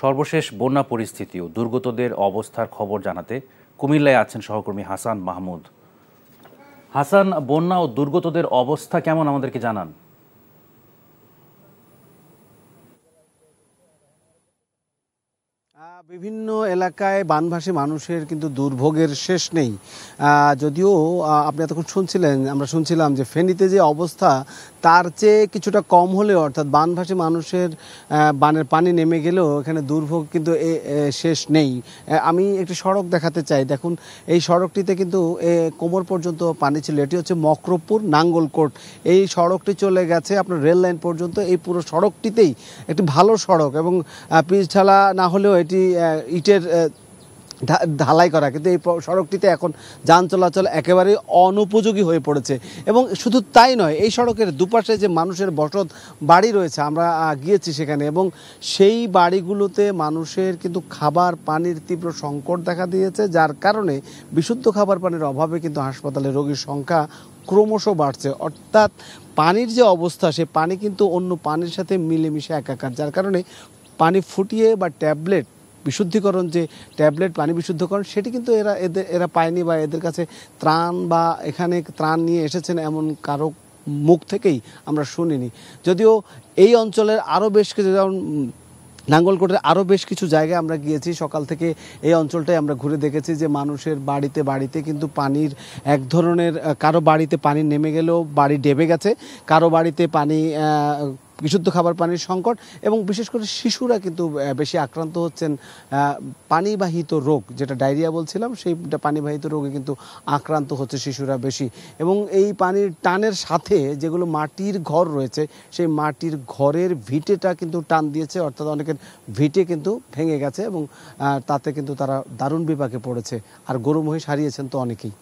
সর্বশেষ বন্যা পরিস্থিতি ও দুর্গতদের অবস্থার খবর জানাতে কুমিল্লায় আছেন সহকর্মী হাসান মাহমুদ। হাসান, বন্যা ও দুর্গতদের অবস্থা কেমন আমাদেরকে জানান। বিভিন্ন এলাকায় বানভাসী মানুষের কিন্তু দুর্ভোগের শেষ নেই। যদিও আপনি এতক্ষণ আমরা শুনছিলাম যে ফেনীতে যে অবস্থা তার চেয়ে কিছুটা কম হলেও, অর্থাৎ বানভাসী মানুষের বানের পানি নেমে গেলেও এখানে দুর্ভোগ কিন্তু শেষ নেই। আমি একটি সড়ক দেখাতে চাই। দেখুন, এই সড়কটিতে কিন্তু কোমর পর্যন্ত পানি ছিল। এটি হচ্ছে মকরবপুর নাঙ্গলকোট। এই সড়কটি চলে গেছে আপনার রেল লাইন পর্যন্ত। এই পুরো সড়কটিতেই একটি ভালো সড়ক এবং পিচ ঢালা না হলেও এটি ইটের ঢালাই করা, কিন্তু এই সড়কটিতে এখন যান চলাচল একেবারেই অনুপযোগী হয়ে পড়েছে। এবং শুধু তাই নয়, এই সড়কের দুপাশে যে মানুষের বসত বাড়ি রয়েছে, আমরা গিয়েছি সেখানে, এবং সেই বাড়িগুলোতে মানুষের কিন্তু খাবার পানির তীব্র সংকট দেখা দিয়েছে, যার কারণে বিশুদ্ধ খাবার পানির অভাবে কিন্তু হাসপাতালে রোগীর সংখ্যা ক্রমশ বাড়ছে। অর্থাৎ পানির যে অবস্থা, সে পানি কিন্তু অন্য পানির সাথে মিলেমিশে একাকার, যার কারণে পানি ফুটিয়ে বা ট্যাবলেট বিশুদ্ধিকরণ, যে ট্যাবলেট পানি বিশুদ্ধকরণ, সেটি কিন্তু এরা পায়নি, বা এদের কাছে ত্রাণ বা এখানে ত্রাণ নিয়ে এসেছেন এমন কারো মুখ থেকেই আমরা শুনিনি। যদিও এই অঞ্চলের আরও বেশ কিছু, যেমন নাঙ্গলকোটের আরও বেশ কিছু জায়গায় আমরা গিয়েছি, সকাল থেকে এই অঞ্চলটাই আমরা ঘুরে দেখেছি যে মানুষের বাড়িতে বাড়িতে কিন্তু পানির এক ধরনের, কারো বাড়িতে পানি নেমে গেলেও বাড়ি ডেবে গেছে, কারো বাড়িতে পানি বিশুদ্ধ খাবার পানির সংকট, এবং বিশেষ করে শিশুরা কিন্তু বেশি আক্রান্ত হচ্ছেন পানিবাহিত রোগ, যেটা ডায়রিয়া বলছিলাম, সেই পানিবাহিত রোগে কিন্তু আক্রান্ত হচ্ছে শিশুরা বেশি। এবং এই পানির টানের সাথে যেগুলো মাটির ঘর রয়েছে, সেই মাটির ঘরের ভিটেটা কিন্তু টান দিয়েছে, অর্থাৎ অনেকের ভিটে কিন্তু ভেঙে গেছে, এবং তাতে কিন্তু তারা দারুণ বিপাকে পড়েছে। আর গরু মহিষ হারিয়েছেন তো অনেকেই।